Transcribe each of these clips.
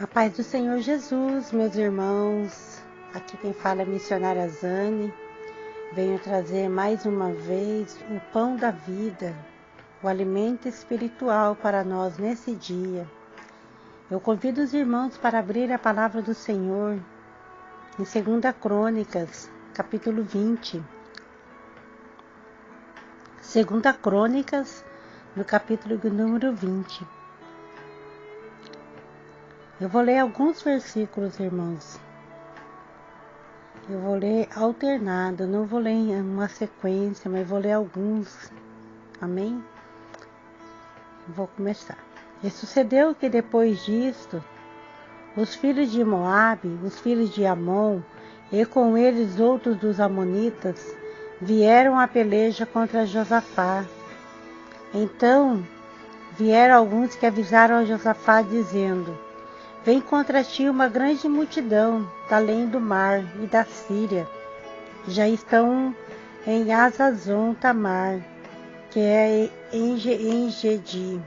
A paz do Senhor Jesus, meus irmãos. Aqui quem fala é a missionária Zane. Venho trazer mais uma vez o pão da vida, o alimento espiritual para nós nesse dia. Eu convido os irmãos para abrir a palavra do Senhor em 2 Crônicas, capítulo 20. 2 Crônicas, no capítulo número 20. Eu vou ler alguns versículos, irmãos. Eu vou ler alternado, não vou ler em uma sequência, mas vou ler alguns. Amém? Vou começar. E sucedeu que depois disto, os filhos de Moabe, os filhos de Amon, e com eles outros dos amonitas, vieram à peleja contra Josafá. Então vieram alguns que avisaram a Josafá, dizendo: vem contra ti uma grande multidão da além do mar e da Síria. Já estão em Hazazon Tamar, que é em Gedi.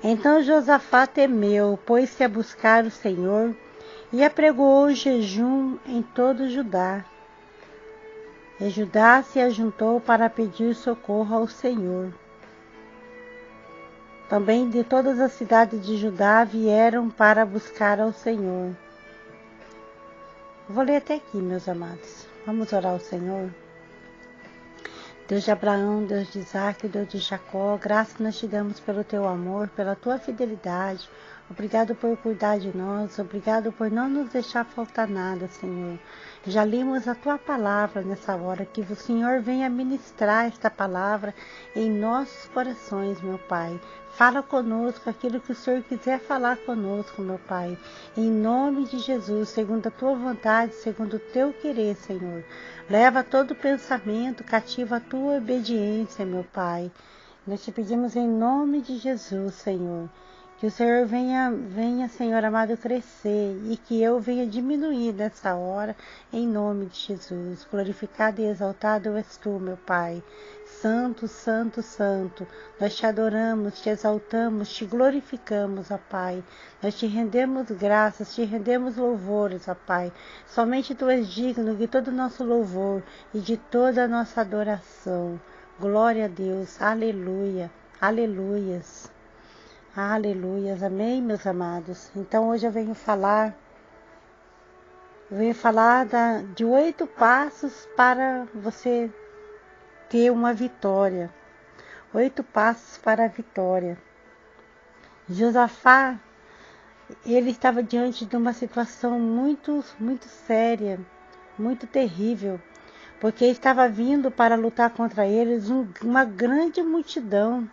Então Josafá temeu, pôs-se a buscar o Senhor e apregoou o jejum em todo Judá. E Judá se ajuntou para pedir socorro ao Senhor. Também de todas as cidades de Judá vieram para buscar ao Senhor. Vou ler até aqui, meus amados. Vamos orar ao Senhor. Deus de Abraão, Deus de Isaac, Deus de Jacó, graças nós te damos pelo teu amor, pela tua fidelidade. Obrigado por cuidar de nós, obrigado por não nos deixar faltar nada, Senhor. Já lemos a tua palavra nessa hora, que o Senhor venha ministrar esta palavra em nossos corações, meu Pai. Fala conosco aquilo que o Senhor quiser falar conosco, meu Pai. Em nome de Jesus, segundo a tua vontade, segundo o teu querer, Senhor. Leva todo pensamento cativo à tua obediência, meu Pai. Nós te pedimos em nome de Jesus, Senhor. Que o Senhor venha, Senhor amado, crescer e que eu venha diminuir nessa hora, em nome de Jesus. Glorificado e exaltado és tu, meu Pai. Santo, santo, santo. Nós te adoramos, te exaltamos, te glorificamos, ó Pai. Nós te rendemos graças, te rendemos louvores, ó Pai. Somente tu és digno de todo o nosso louvor e de toda a nossa adoração. Glória a Deus. Aleluia. Aleluias. Aleluias, amém, meus amados. Então hoje eu venho falar de 8 passos para você ter uma vitória. 8 passos para a vitória. Josafá, ele estava diante de uma situação muito séria, muito terrível, porque estava vindo para lutar contra eles uma grande multidão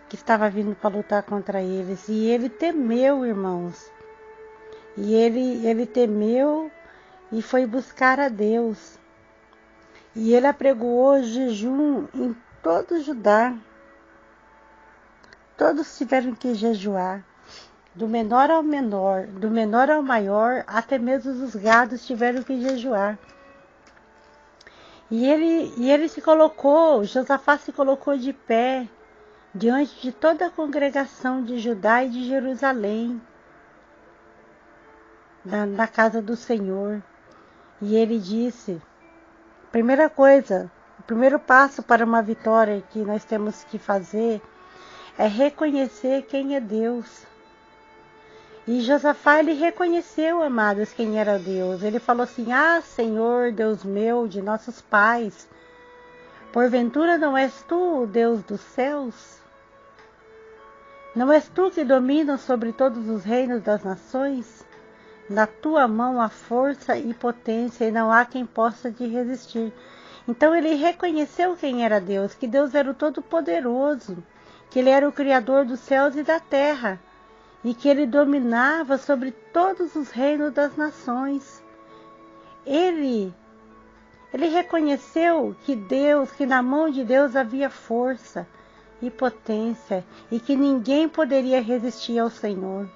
que estava vindo para lutar contra eles. E ele temeu, irmãos. E ele temeu e foi buscar a Deus. E ele apregoou jejum em todo Judá. Todos tiveram que jejuar. Do menor ao menor, do menor ao maior, até mesmo os gados tiveram que jejuar. E ele se colocou, Josafá se colocou de pé, diante de toda a congregação de Judá e de Jerusalém, na casa do Senhor. E ele disse, primeira coisa, o primeiro passo para uma vitória que nós temos que fazer é reconhecer quem é Deus. E Josafá, ele reconheceu, amados, quem era Deus. Ele falou assim: ah, Senhor, Deus meu, de nossos pais, porventura não és tu o Deus dos céus? Não és tu que dominas sobre todos os reinos das nações? Na tua mão há força e potência, e não há quem possa te resistir. Então ele reconheceu quem era Deus, que Deus era o Todo-Poderoso, que ele era o Criador dos céus e da terra, e que ele dominava sobre todos os reinos das nações. Ele reconheceu que na mão de Deus havia força e potência, e que ninguém poderia resistir ao Senhor.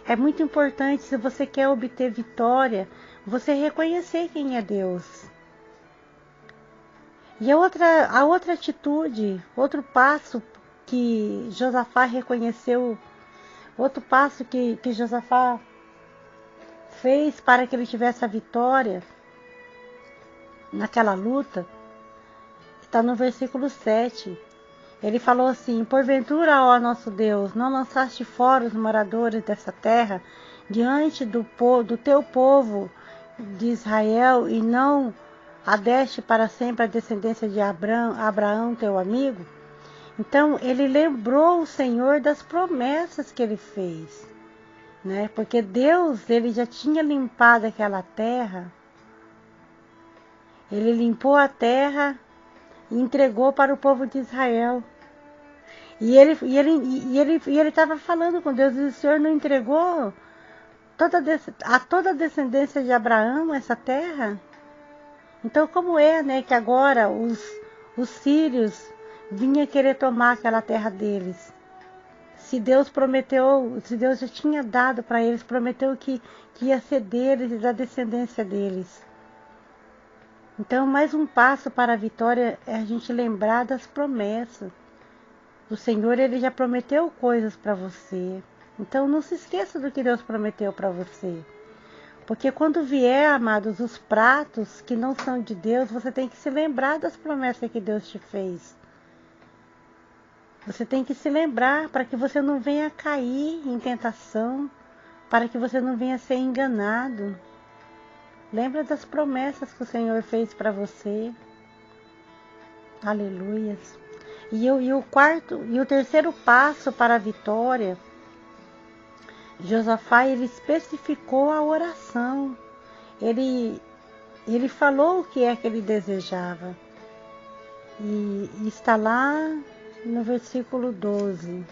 É muito importante, se você quer obter vitória, você reconhecer quem é Deus. E a outra atitude, outro passo que Josafá reconheceu Outro passo que Josafá fez para que ele tivesse a vitória naquela luta, está no versículo 7. Ele falou assim: porventura, ó nosso Deus, não lançaste fora os moradores dessa terra diante do teu povo de Israel, e não a deste para sempre a descendência de Abraão, teu amigo? Então ele lembrou o Senhor das promessas que ele fez, né? Porque Deus, ele já tinha limpado aquela terra. Ele limpou a terra e entregou para o povo de Israel. E ele estava falando com Deus, e o Senhor não entregou a toda a descendência de Abraão essa terra? Então, como é, né, que agora os sírios vinham querer tomar aquela terra deles? Se Deus prometeu, se Deus já tinha dado para eles, prometeu que ia ser deles e da descendência deles. Então, mais um passo para a vitória é a gente lembrar das promessas. O Senhor, ele já prometeu coisas para você. Então, não se esqueça do que Deus prometeu para você. Porque quando vier, amados, os pratos que não são de Deus, você tem que se lembrar das promessas que Deus te fez. Você tem que se lembrar para que você não venha cair em tentação, para que você não venha ser enganado. Lembra das promessas que o Senhor fez para você. Aleluias. E o terceiro passo para a vitória, Josafá, ele especificou a oração. Ele falou o que é que ele desejava. E está lá no versículo 12.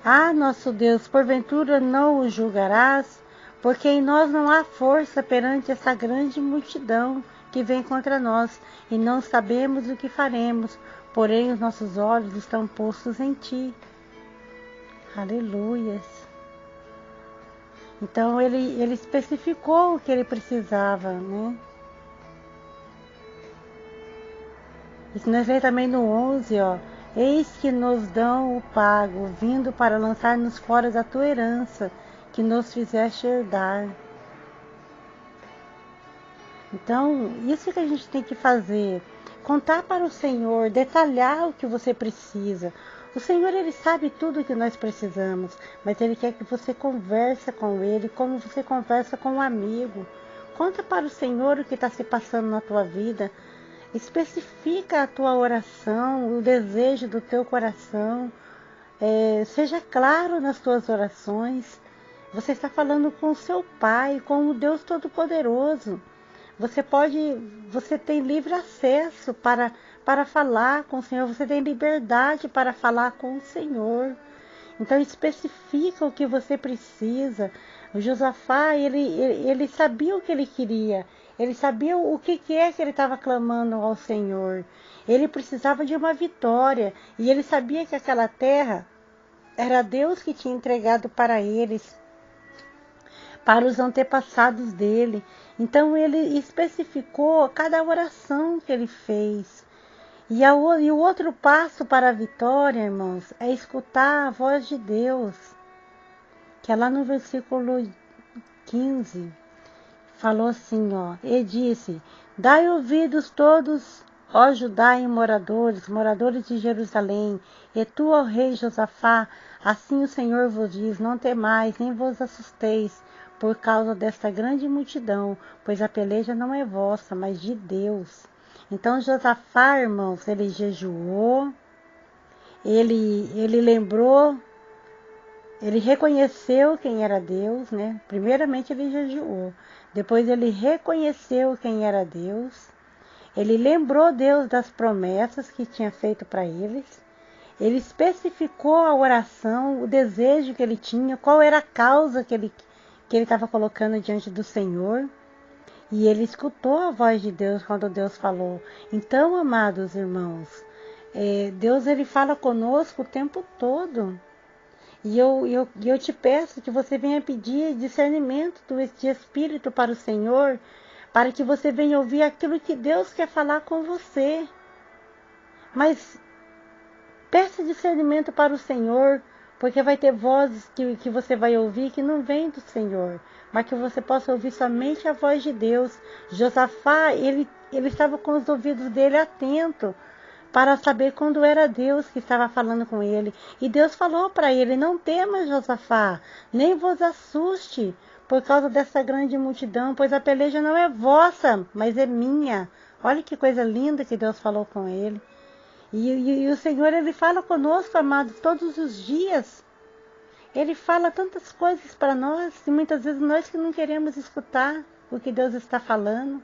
Ah, nosso Deus, porventura não o julgarás, porque em nós não há força perante essa grande multidão que vem contra nós, e não sabemos o que faremos, porém os nossos olhos estão postos em ti. Aleluias. Então ele especificou o que ele precisava, né? Isso nós lemos também no 11, ó. Eis que nos dão o pago, vindo para lançar-nos fora da tua herança, que nos fizeste herdar. Então, isso que a gente tem que fazer, contar para o Senhor, detalhar o que você precisa. O Senhor, ele sabe tudo o que nós precisamos, mas ele quer que você converse com ele, como você conversa com um amigo. Conta para o Senhor o que está se passando na tua vida. Especifica a tua oração, o desejo do teu coração. Seja claro nas tuas orações. Você está falando com o seu Pai, com o Deus Todo-Poderoso. Você tem livre acesso para falar com o Senhor. Você tem liberdade para falar com o Senhor. Então especifica o que você precisa. O Josafá, ele sabia o que ele queria. Ele sabia o que é que ele estava clamando ao Senhor. Ele precisava de uma vitória. E ele sabia que aquela terra era Deus que tinha entregado para eles, para os antepassados dele. Então ele especificou cada oração que ele fez. E o outro passo para a vitória, irmãos, é escutar a voz de Deus. Que é lá no versículo 15. Falou assim, ó, e disse: dai ouvidos todos, ó Judá e moradores de Jerusalém, e tu, ó rei Josafá, assim o Senhor vos diz: não temais, nem vos assusteis, por causa desta grande multidão, pois a peleja não é vossa, mas de Deus. Então Josafá, irmãos, ele jejuou, ele lembrou, ele reconheceu quem era Deus, né? Primeiramente ele jejuou. Depois ele reconheceu quem era Deus. Ele lembrou Deus das promessas que tinha feito para eles. Ele especificou a oração, o desejo que ele tinha, qual era a causa que ele estava colocando diante do Senhor. E ele escutou a voz de Deus quando Deus falou. Então, amados irmãos, Deus, ele fala conosco o tempo todo. E eu te peço que você venha pedir discernimento de espírito para o Senhor, para que você venha ouvir aquilo que Deus quer falar com você. Mas Peça discernimento para o Senhor, porque vai ter vozes que você vai ouvir que não vem do Senhor, mas que você possa ouvir somente a voz de Deus. Josafá, ele estava com os ouvidos dele atentos para saber quando era Deus que estava falando com ele. E Deus falou para ele: não tema, Josafá, nem vos assuste por causa dessa grande multidão, pois a peleja não é vossa, mas é minha. Olha que coisa linda que Deus falou com ele. E o Senhor, Ele fala conosco, amados, todos os dias. Ele fala tantas coisas para nós, e muitas vezes nós que não queremos escutar o que Deus está falando.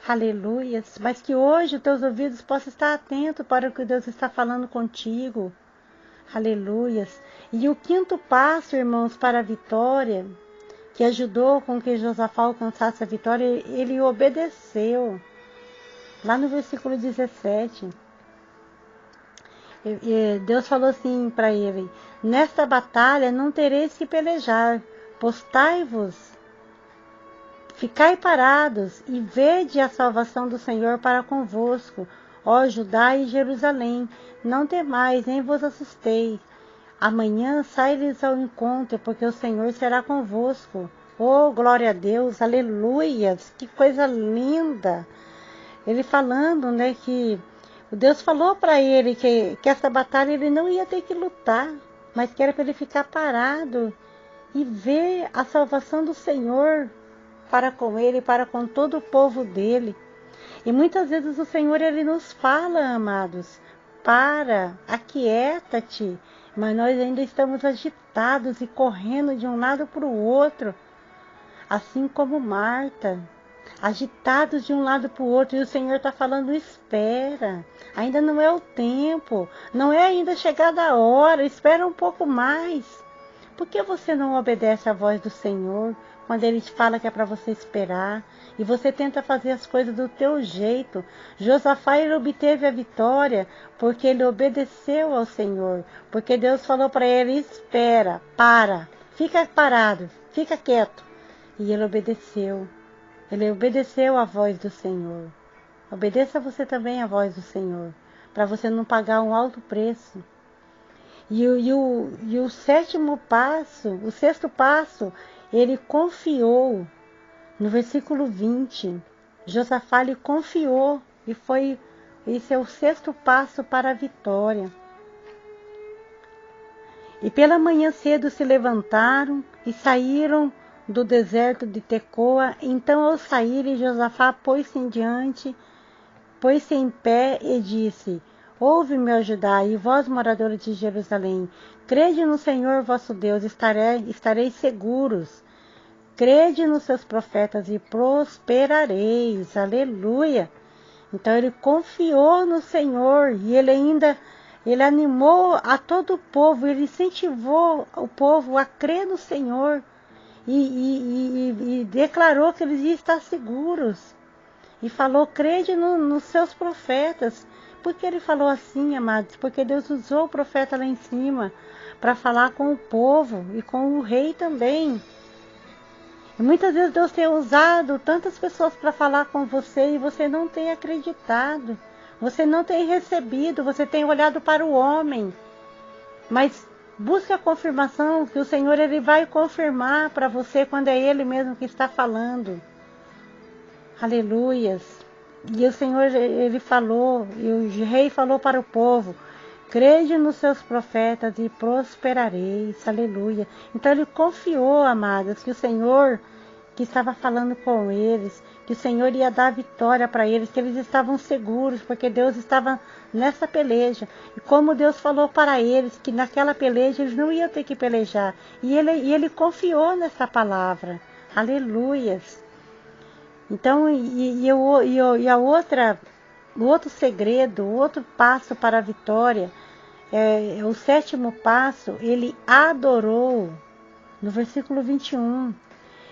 Aleluias. Mas que hoje os teus ouvidos possam estar atentos para o que Deus está falando contigo. Aleluias. E o quinto passo, irmãos, para a vitória, que ajudou com que Josafá alcançasse a vitória, ele obedeceu. Lá no versículo 17. Deus falou assim para ele: nesta batalha não tereis que pelejar, postai-vos, ficai parados e vede a salvação do Senhor para convosco, ó Judá e Jerusalém, não temais, nem vos assusteis. Amanhã sai-lhes ao encontro, porque o Senhor será convosco. Oh, glória a Deus, aleluias, que coisa linda. Ele falando, né, que Deus falou para ele que essa batalha ele não ia ter que lutar, mas que era para ele ficar parado e ver a salvação do Senhor para com ele, para com todo o povo dele. E muitas vezes o Senhor, Ele nos fala, amados: para, aquieta-te. Mas nós ainda estamos agitados e correndo de um lado para o outro, assim como Marta, agitados de um lado para o outro. E o Senhor está falando: espera, ainda não é o tempo, não é ainda chegada a hora, espera um pouco mais. Por que você não obedece à voz do Senhor quando Ele te fala que é para você esperar? E você tenta fazer as coisas do teu jeito. Josafá, ele obteve a vitória porque ele obedeceu ao Senhor. Porque Deus falou para ele: espera, para, fica parado, fica quieto. E ele obedeceu. Ele obedeceu à voz do Senhor. Obedeça você também à voz do Senhor, para você não pagar um alto preço. E o sétimo passo, o sexto passo, ele confiou. No versículo 20, Josafá lhe confiou, e esse é o sexto passo para a vitória. E pela manhã cedo se levantaram e saíram do deserto de Tecoa. Então, ao saírem, Josafá pôs-se em pé e disse: ouve-me, ó Judá, e vós, moradores de Jerusalém, crede no Senhor vosso Deus, estareis seguros. Crede nos seus profetas e prosperareis. Aleluia. Então ele confiou no Senhor e ele animou a todo o povo, ele incentivou o povo a crer no Senhor e declarou que eles iam estar seguros. E falou: crede nos seus profetas. Por que ele falou assim, amados? Porque Deus usou o profeta lá em cima para falar com o povo e com o rei também. E muitas vezes Deus tem usado tantas pessoas para falar com você e você não tem acreditado. Você não tem recebido, você tem olhado para o homem. Mas busque a confirmação que o Senhor, Ele vai confirmar para você quando é Ele mesmo que está falando. Aleluias. E o Senhor, Ele falou, e o rei falou para o povo: crede nos seus profetas e prosperareis. Aleluia. Então ele confiou, amadas, que o Senhor que estava falando com eles, que o Senhor ia dar vitória para eles, que eles estavam seguros, porque Deus estava nessa peleja. E como Deus falou para eles que naquela peleja eles não iam ter que pelejar. E ele confiou nessa palavra. Aleluias. Então, o outro segredo, o outro passo para a vitória, o sétimo passo, ele adorou, no versículo 21,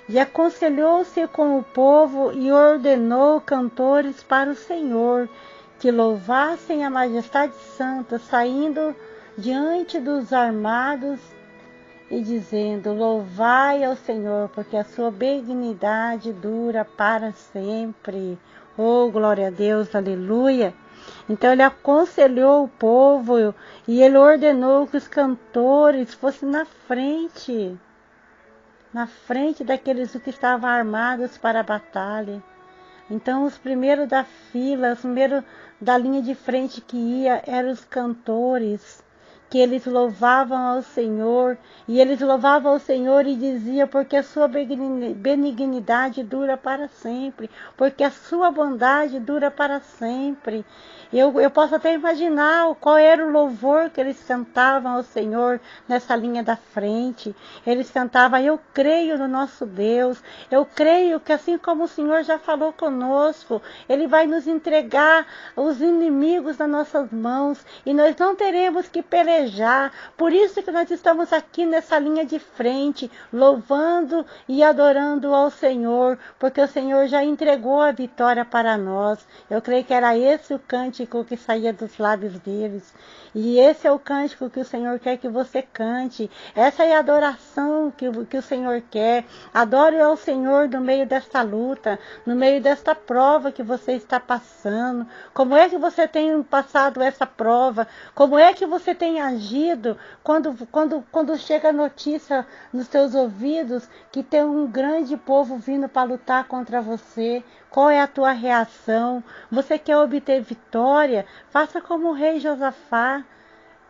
e aconselhou-se com o povo e ordenou cantores para o Senhor, que louvassem a majestade santa, saindo diante dos armados e dizendo: louvai ao Senhor, porque a sua benignidade dura para sempre. Oh, glória a Deus, aleluia. Então ele aconselhou o povo e ele ordenou que os cantores fossem na frente daqueles que estavam armados para a batalha. Então os primeiros da fila, os primeiros da linha de frente que ia, eram os cantores, que eles louvavam ao Senhor, e eles louvavam ao Senhor e diziam, porque a sua benignidade dura para sempre, porque a sua bondade dura para sempre. Eu posso até imaginar qual era o louvor que eles cantavam ao Senhor nessa linha da frente. Eles cantavam, eu creio no nosso Deus, eu creio que assim como o Senhor já falou conosco, Ele vai nos entregar os inimigos nas nossas mãos, e nós não teremos que pelejar. Por isso que nós estamos aqui nessa linha de frente, louvando e adorando ao Senhor, porque o Senhor já entregou a vitória para nós. Eu creio que era esse o cântico que saía dos lábios deles. E esse é o cântico que o Senhor quer que você cante. Essa é a adoração que o Senhor quer. Adore ao Senhor no meio desta luta, no meio desta prova que você está passando. Como é que você tem passado essa prova? Como é que você tem agido quando chega a notícia nos seus ouvidos que tem um grande povo vindo para lutar contra você? Qual é a tua reação? Você quer obter vitória? Faça como o rei Josafá.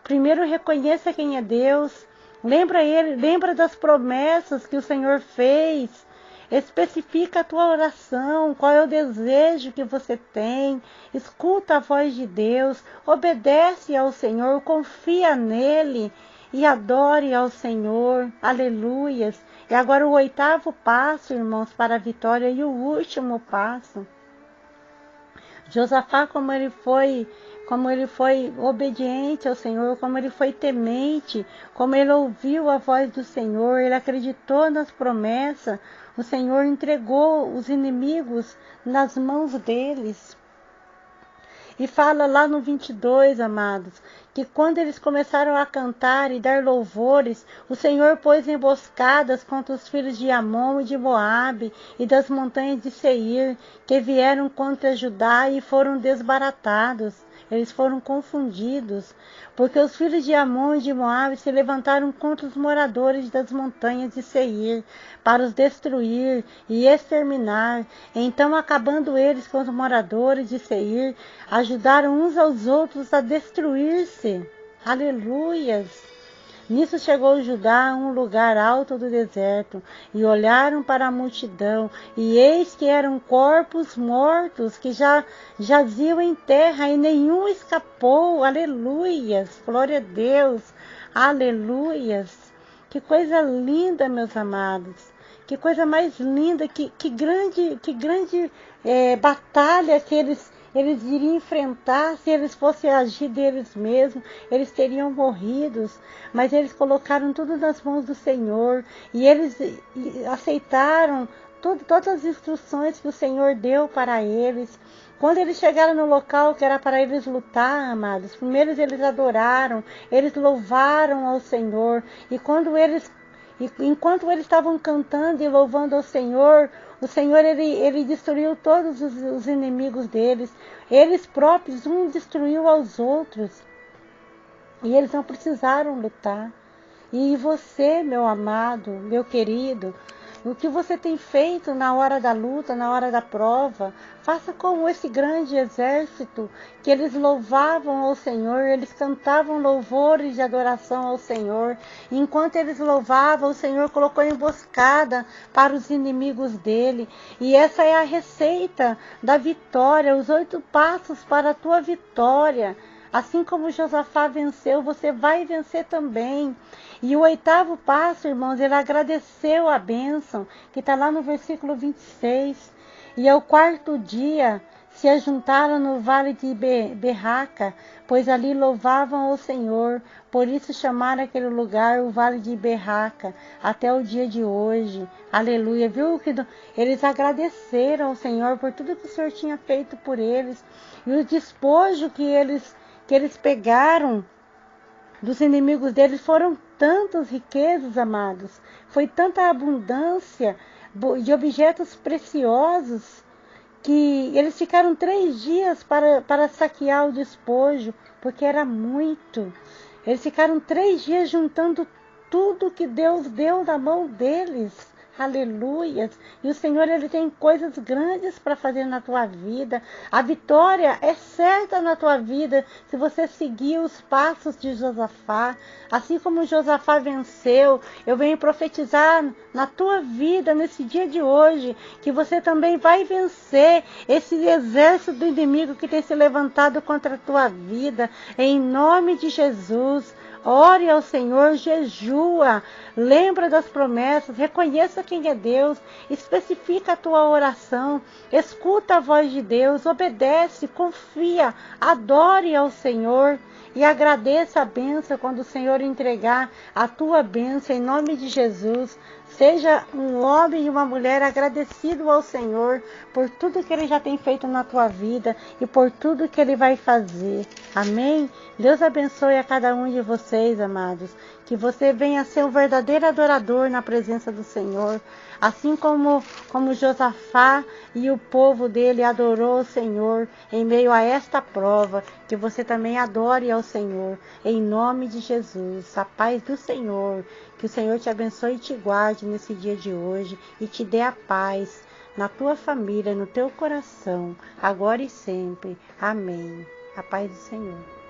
Primeiro reconheça quem é Deus. Lembra das promessas que o Senhor fez. Especifica a tua oração, qual é o desejo que você tem. Escuta a voz de Deus, obedece ao Senhor, confia nele e adore ao Senhor. Aleluias. E agora o 8º passo, irmãos, para a vitória, e o último passo. Josafá, como ele foi obediente ao Senhor, como ele foi temente, como ele ouviu a voz do Senhor, ele acreditou nas promessas, o Senhor entregou os inimigos nas mãos deles. E fala lá no 22, amados, que quando eles começaram a cantar e dar louvores, o Senhor pôs emboscadas contra os filhos de Amon e de Moabe e das montanhas de Seir, que vieram contra Judá e foram desbaratados. Eles foram confundidos, porque os filhos de Amon e de Moabe se levantaram contra os moradores das montanhas de Seir, para os destruir e exterminar. Então, acabando eles com os moradores de Seir, ajudaram uns aos outros a destruir-se. Aleluias! Nisso chegou Judá a um lugar alto do deserto, e olharam para a multidão, e eis que eram corpos mortos, que já jaziam em terra, e nenhum escapou. Aleluias! Glória a Deus! Aleluias! Que coisa linda, meus amados! Que coisa mais linda, que grande batalha que eles iriam enfrentar. Se eles fossem agir deles mesmos, eles teriam morrido, mas eles colocaram tudo nas mãos do Senhor, e eles aceitaram todas as instruções que o Senhor deu para eles. Quando eles chegaram no local que era para eles lutar, amados, primeiro eles adoraram, eles louvaram ao Senhor, e enquanto eles estavam cantando e louvando ao Senhor, o Senhor ele destruiu todos os inimigos deles. Eles próprios, um destruiu aos outros. E eles não precisaram lutar. E você, meu amado, meu querido, o que você tem feito na hora da luta, na hora da prova? Faça como esse grande exército, que eles louvavam ao Senhor, eles cantavam louvores de adoração ao Senhor. E enquanto eles louvavam, o Senhor colocou emboscada para os inimigos dele. E essa é a receita da vitória, os 8 passos para a tua vitória. Assim como Josafá venceu, você vai vencer também. E o 8º passo, irmãos, ele agradeceu a bênção, que está lá no versículo 26. E ao 4º dia se ajuntaram no vale de Berraca, pois ali louvavam ao Senhor. Por isso chamaram aquele lugar o vale de Berraca, até o dia de hoje. Aleluia. Viu que eles agradeceram ao Senhor por tudo que o Senhor tinha feito por eles. E o despojo que eles pegaram dos inimigos deles foram tantas riquezas, amados. Foi tanta abundância de objetos preciosos que eles ficaram 3 dias para saquear o despojo, porque era muito. Eles ficaram 3 dias juntando tudo que Deus deu na mão deles. Aleluias. E o Senhor, Ele tem coisas grandes para fazer na tua vida. A vitória é certa na tua vida se você seguir os passos de Josafá. Assim como Josafá venceu, eu venho profetizar na tua vida, nesse dia de hoje, que você também vai vencer esse exército do inimigo que tem se levantado contra a tua vida. Em nome de Jesus. Ore ao Senhor, jejua, lembra das promessas, reconheça quem é Deus, especifica a tua oração, escuta a voz de Deus, obedece, confia, adore ao Senhor e agradeça a bênção quando o Senhor entregar a tua bênção em nome de Jesus. Seja um homem e uma mulher agradecido ao Senhor por tudo que Ele já tem feito na tua vida e por tudo que Ele vai fazer. Amém? Deus abençoe a cada um de vocês, amados. Que você venha ser um verdadeiro adorador na presença do Senhor. Assim como Josafá e o povo dele adorou o Senhor em meio a esta prova. Que você também adore ao Senhor. Em nome de Jesus. A paz do Senhor. Que o Senhor te abençoe e te guarde nesse dia de hoje. E te dê a paz na tua família, no teu coração. Agora e sempre. Amém. A paz do Senhor.